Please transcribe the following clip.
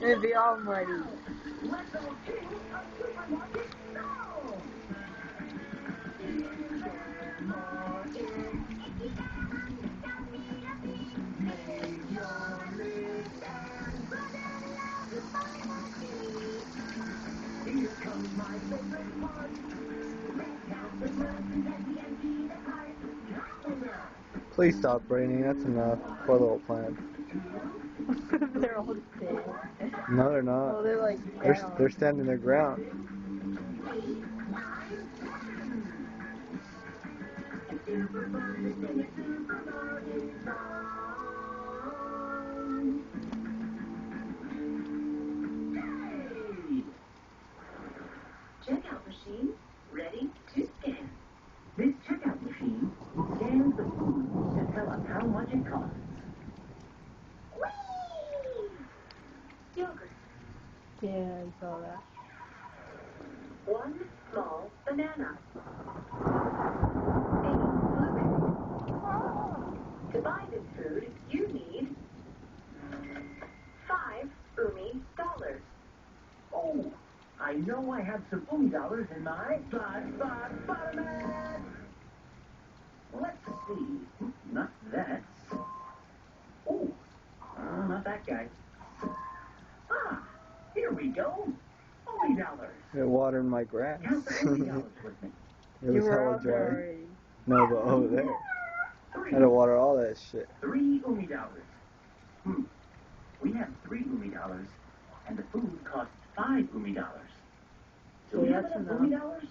It'd be all muddy. Please stop raining. That's enough. Poor little plant. They're all dead. No, they're not. Well, they're like They're standing their ground. Checkout machine ready to scan. This checkout machine scans the food to tell us how much it costs. Whee! Yogurt. Yeah, I saw that. 1 small banana. 8 blueberries. To buy this food, you need 5 dollars. Oh, I know I have some dollars in my bottom. Let's see. Not that. Oh, not that guy. Ah, here we go. $40. It watered my grass. Count the $40 with me. It was hella out dry. there already. No, but over there. I had to water all that shit. $3. We have $3, and the food costs $5. So we have enough $.